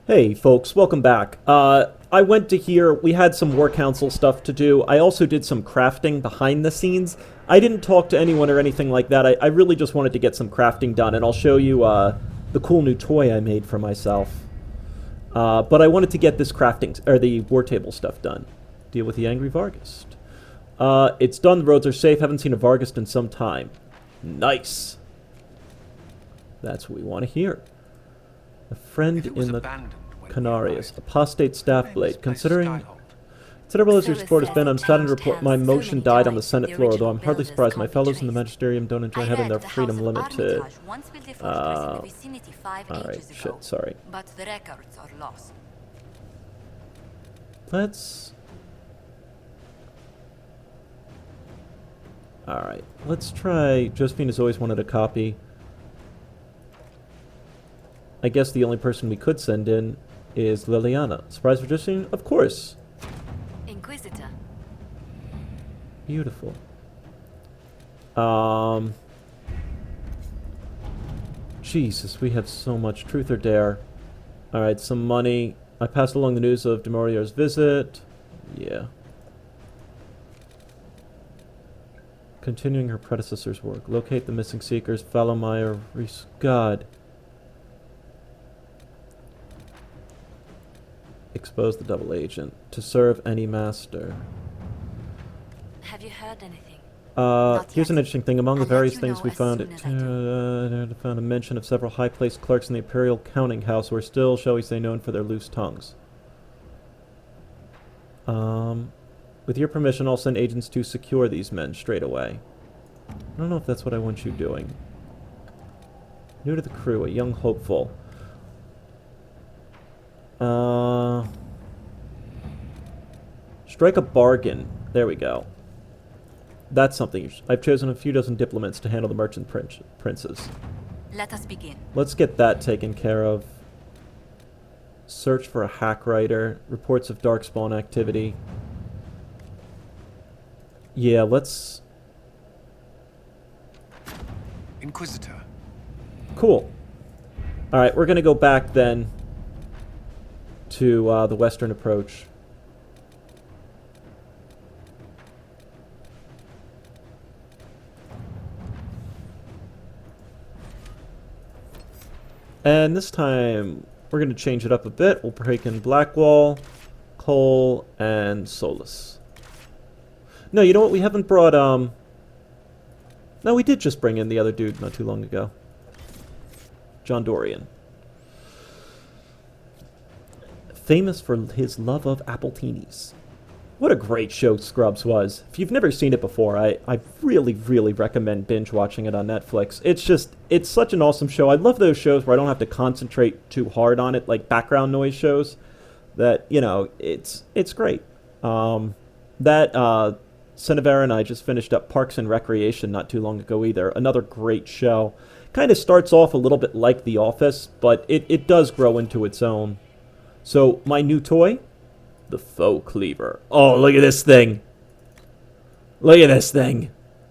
Hey folks, welcome back. I went to here, we had some War Council stuff to do. I also did some crafting behind the scenes. I didn't talk to anyone or anything like that. I really just wanted to get some crafting done, and I'll show you the cool new toy I made for myself. But I wanted to get this crafting, or the war table stuff done. Deal with the angry Vargist. It's done, the roads are safe, haven't seen a Vargist in some time. Nice. That's what we want to hear. A friend in the Canarias, apostate staff blade. Considerable as your support has been, I'm saddened to report my motion died on the Senate floor, although I'm hardly surprised my fellows in the Magisterium don't enjoy having their freedom limited. Alright, shit, sorry. But the records are lost. Alright, let's try... Josephine has always wanted a copy. I guess the only person we could send in is Liliana. Surprise for Josephine? Of course. Inquisitor. Beautiful. Jesus, we have so much. Truth or dare. Alright, some money. I passed along the news of Demoriar's visit. Yeah. Continuing her predecessor's work. Locate the missing seekers. Follow my... God. Expose the double agent. To serve any master. Have you heard anything? Here's an interesting thing. Among the I'll let various you things know we as found, soon as I found a mention of several high-placed clerks in the Imperial Counting House who are still, shall we say, known for their loose tongues. With your permission, I'll send agents to secure these men straight away. I don't know if that's what I want you doing. New to the crew, a young hopeful. Strike a bargain. There we go. That's something. I've chosen a few dozen diplomats to handle the merchant princes. Let us begin. Let's get that taken care of. Search for a hack writer. Reports of darkspawn activity. Yeah, let's... Inquisitor. Cool. Alright, we're going to go back then to the western approach. And this time, we're going to change it up a bit. We'll break in Blackwall, Cole, and Solus. No, you know what? We haven't brought, No, we did just bring in the other dude not too long ago. John Dorian. Famous for his love of appletinis. What a great show Scrubs was. If you've never seen it before, I really, really recommend binge watching it on Netflix. It's such an awesome show. I love those shows where I don't have to concentrate too hard on it, like background noise shows. That, you know, it's great. Senevera and I just finished up Parks and Recreation not too long ago either. Another great show. Kind of starts off a little bit like The Office, but it does grow into its own. So, my new toy? The Faux Cleaver. Oh, look at this thing. Look at this thing.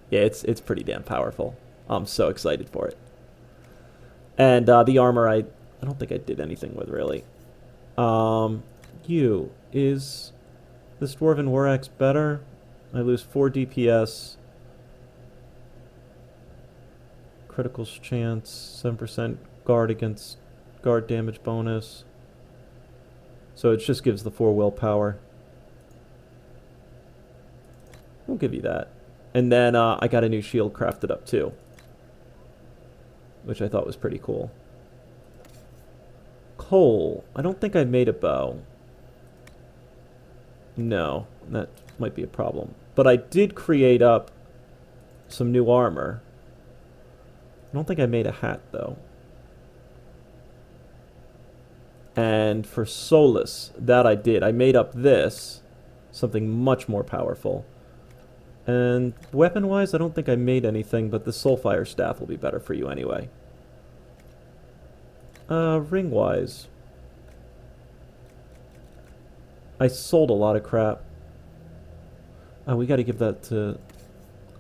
Yeah, it's pretty damn powerful. I'm so excited for it. And the armor, I don't think I did anything with, really. Is this Dwarven War Axe better? I lose 4 DPS. Critical chance, 7% guard damage bonus. So it just gives the 4 willpower. We'll give you that. And then I got a new shield crafted up too, which I thought was pretty cool. Cole. I don't think I made a bow. No, that might be a problem. But I did create up some new armor. I don't think I made a hat, though. And for Solus, that I did. I made up this, something much more powerful. And weapon-wise, I don't think I made anything, but the Soulfire Staff will be better for you anyway. Ring-wise, I sold a lot of crap. Oh, we gotta give that to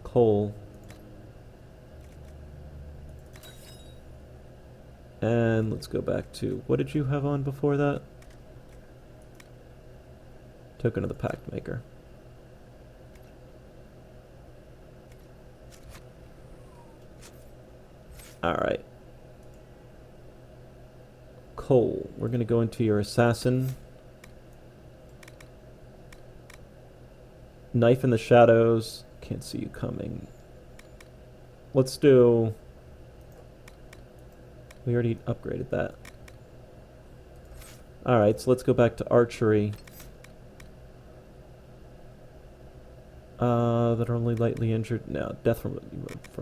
Cole. And let's go back to, what did you have on before that? Token of the Pact Maker. Alright. Cole, we're going to go into your assassin. Knife in the shadows. Can't see you coming. Let's do... We already upgraded that. Alright, so let's go back to archery. That are only lightly injured. No, death from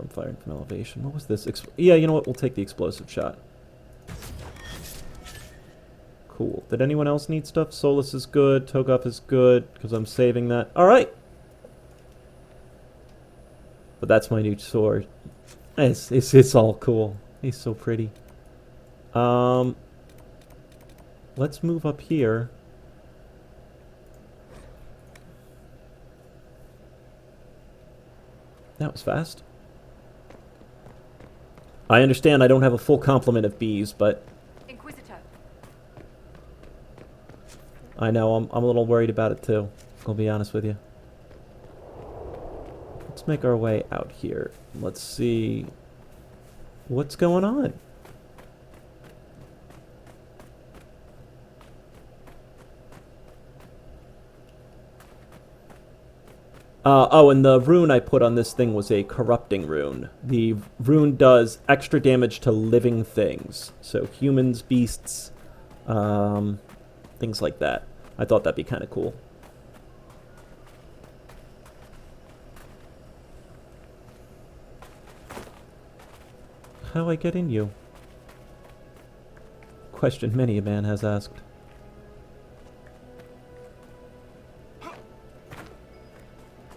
firing from elevation. What was this? Yeah, you know what? We'll take the explosive shot. Cool. Did anyone else need stuff? Solus is good. Toegoff is good, because I'm saving that. Alright! But that's my new sword. It's all cool. He's so pretty. Let's move up here. That was fast. I understand I don't have a full complement of bees, but... Inquisitor. I know, I'm a little worried about it too. I'll be honest with you. Let's make our way out here. Let's see... What's going on? Oh, and the rune I put on this thing was a corrupting rune. The rune does extra damage to living things. So humans, beasts, things like that. I thought that'd be kind of cool. How do I get in you? Question many a man has asked.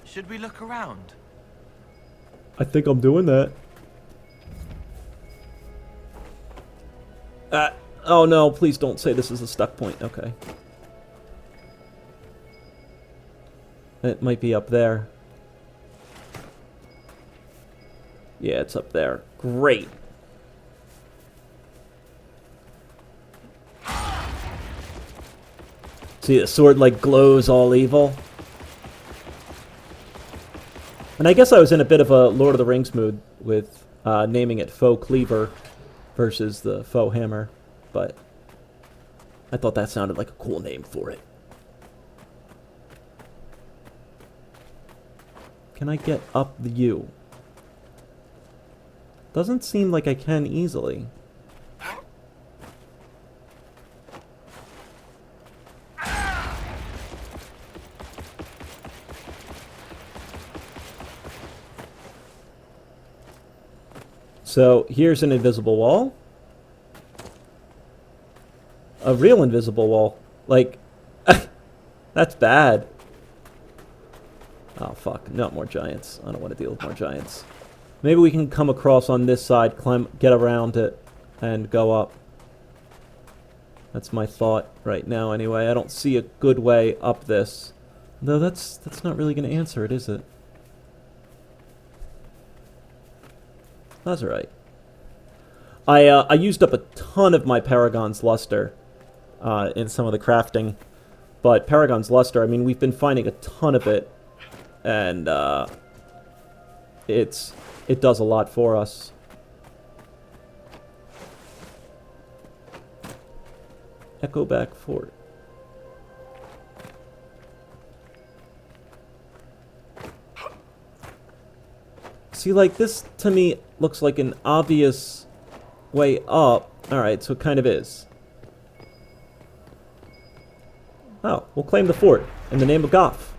Should we look around? I think I'm doing that. Oh no, please don't say this is a stuck point. Okay. It might be up there. Yeah, it's up there. Great. See, the sword like glows all evil. And I guess I was in a bit of a Lord of the Rings mood with naming it Faux Cleaver versus the Faux Hammer, but I thought that sounded like a cool name for it. Can I get up the U? Doesn't seem like I can easily. So, here's an invisible wall. A real invisible wall. Like, that's bad. Oh, fuck. Not more giants. I don't want to deal with more giants. Maybe we can come across on this side, climb, get around it, and go up. That's my thought right now, anyway. I don't see a good way up this. Though that's not really going to answer it, is it? That's alright. I used up a ton of my Paragon's Luster in some of the crafting. But Paragon's Luster, I mean, we've been finding a ton of it. And it does a lot for us. Echo back fort. See, like, this, to me, looks like an obvious way up. Alright, so it kind of is. Oh, we'll claim the fort in the name of Goff.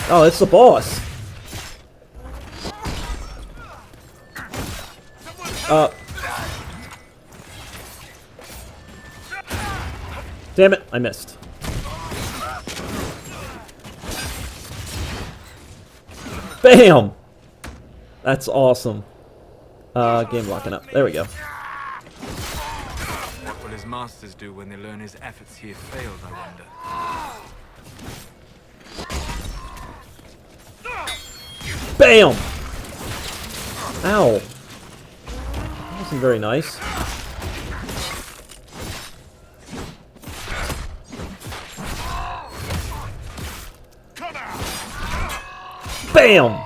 Oh, it's the boss. Damn it, I missed. Bam! That's awesome. Game locking up. There we go. his masters do when they learn his efforts here failed, I wonder. Bam! Ow. That wasn't very nice. Bam!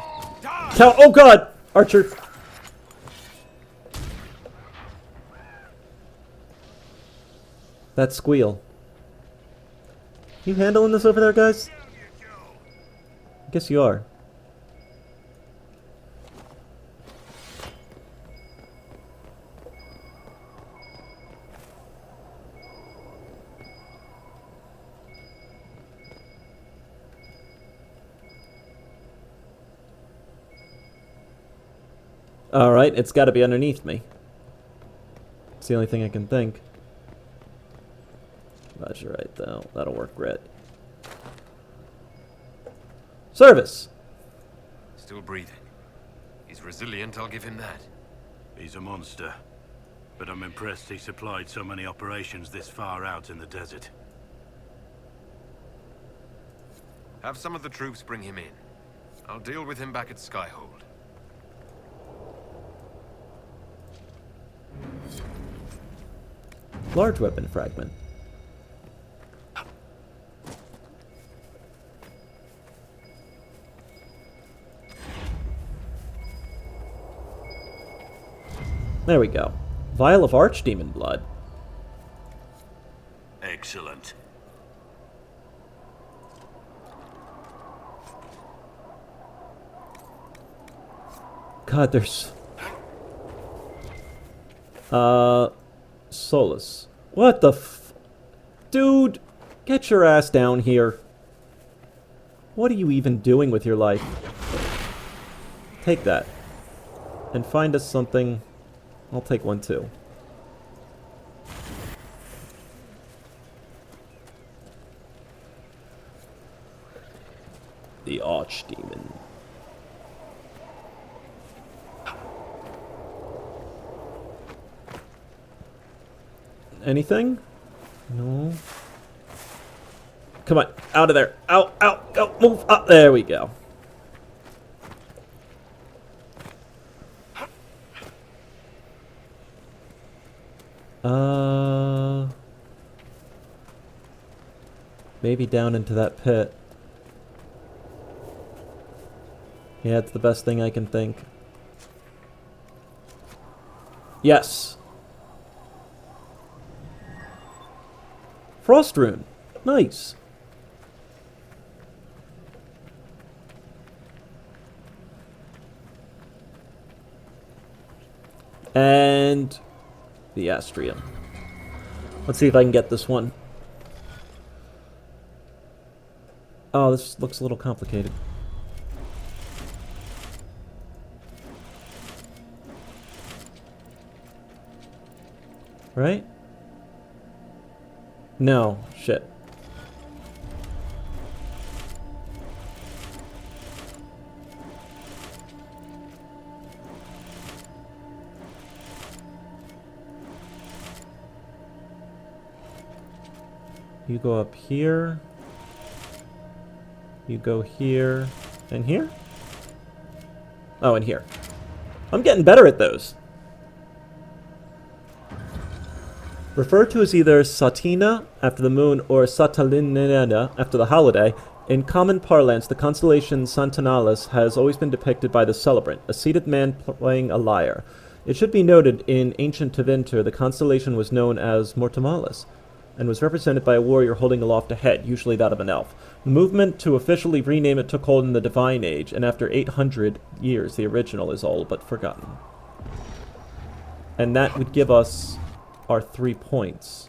Oh god! Archer! That squeal. You handling this over there, guys? I guess you are. Alright, it's gotta be underneath me. It's the only thing I can think. That's right, though. That'll work great. Service! Still breathing. He's resilient, I'll give him that. He's a monster. But I'm impressed he supplied so many operations this far out in the desert. Have some of the troops bring him in. I'll deal with him back at Skyhold. Large weapon fragment. There we go. Vial of Archdemon blood. Excellent. God, there's... Solus. What the f... Dude, get your ass down here. What are you even doing with your life? Take that. And find us something... I'll take one too. The Archdemon. Anything? No. Come on, out of there. Out, out, go, move up. There we go. Maybe down into that pit. Yeah, it's the best thing I can think. Yes. Frost rune. Nice. And the Astrarium. Let's see if I can get this one. Oh, this looks a little complicated. Right? No. Shit. You go up here. You go here. And here? Oh, and here. I'm getting better at those. Referred to as either Satina, after the moon, or Satalinena, after the holiday, in common parlance, the constellation Santanalis has always been depicted by the celebrant, a seated man playing a lyre. It should be noted, in ancient Tevinter, the constellation was known as Mortimalis, and was represented by a warrior holding aloft a head, usually that of an elf. The movement to officially rename it took hold in the Divine Age, and after 800 years, the original is all but forgotten. And that would give us our 3 points.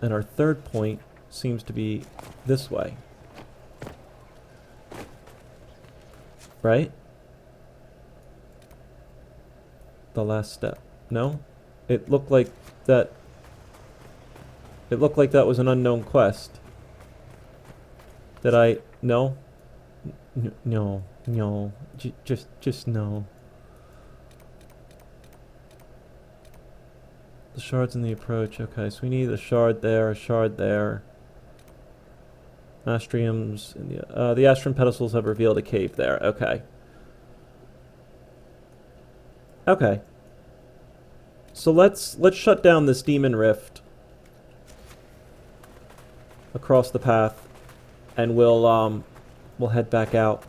And our third point seems to be this way. Right? The last step. No? It looked like that... It looked like that was an unknown quest. Did I... No? No. No. Just no. The shards in the approach. Okay, so we need a shard there, a shard there. Astriums in the Astrium pedestals have revealed a cave there. Okay. Okay. So let's shut down this demon rift across the path, and we'll head back out.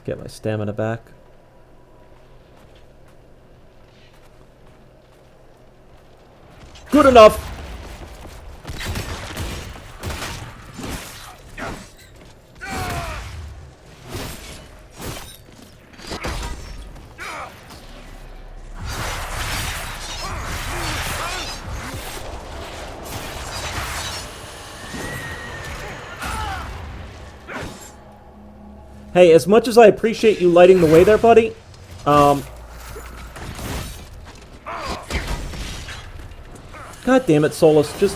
Get my stamina back. Good enough! Hey, as much as I appreciate you lighting the way there, buddy, God damn it, Solus, just...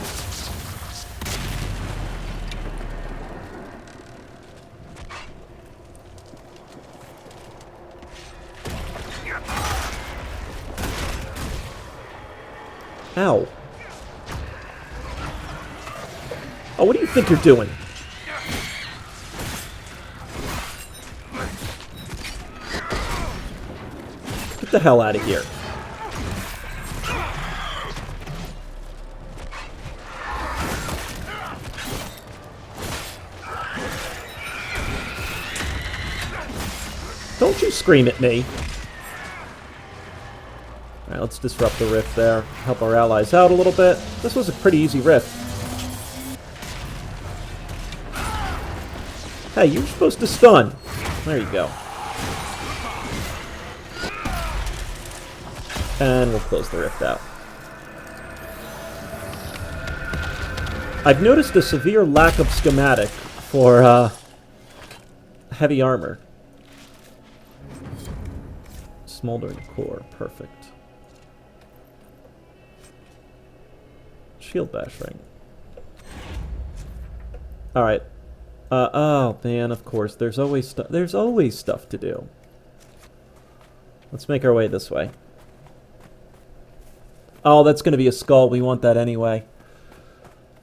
Ow. Oh, what do you think you're doing? Get the hell out of here. Don't you scream at me. Alright, let's disrupt the rift there. Help our allies out a little bit. This was a pretty easy rift. Hey, you were supposed to stun. There you go. And we'll close the rift out. I've noticed a severe lack of schematic for heavy armor. Smoldering core, perfect. Shield bash ring. Alright. Oh man, of course, there's always stuff to do. Let's make our way this way. Oh, that's gonna be a skull. We want that anyway.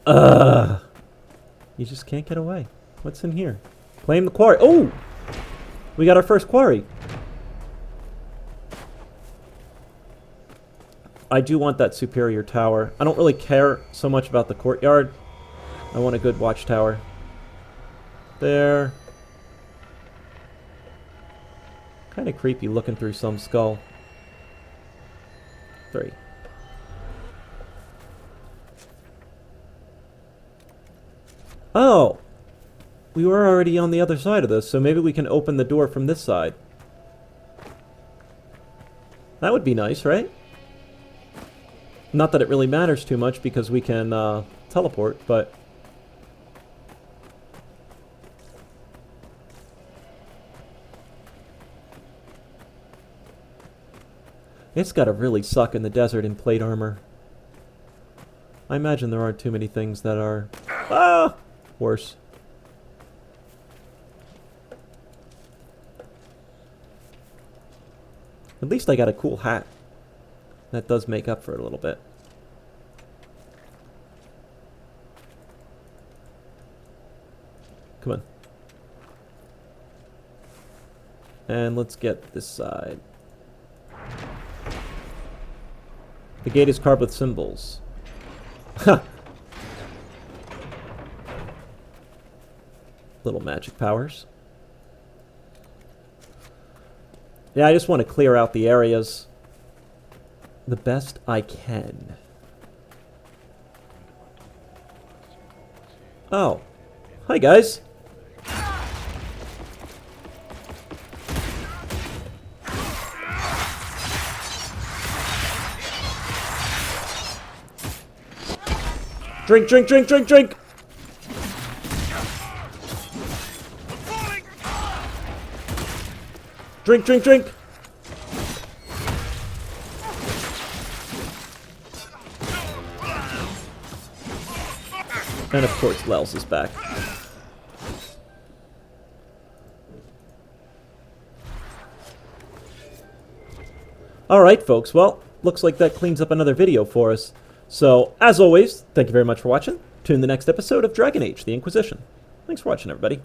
You just can't get away. What's in here? Claim the quarry. Oh! We got our first quarry. I do want that superior tower. I don't really care so much about the courtyard. I want a good watchtower. There. Kind of creepy looking through some skull. 3. Oh! We were already on the other side of this, so maybe we can open the door from this side. That would be nice, right? Not that it really matters too much because we can teleport, but... It's gotta really suck in the desert in plate armor. I imagine there aren't too many things that are... worse. At least I got a cool hat. That does make up for it a little bit. Come on. And let's get this side. The gate is carved with symbols. Ha! Little magic powers. Yeah, I just want to clear out the areas the best I can. Oh. Hi, guys. Drink, drink, drink, drink, drink! Drink, drink, drink! And of course, Lels is back. Alright, folks, well, looks like that cleans up another video for us. So, as always, thank you very much for watching. Tune in the next episode of Dragon Age: The Inquisition. Thanks for watching, everybody.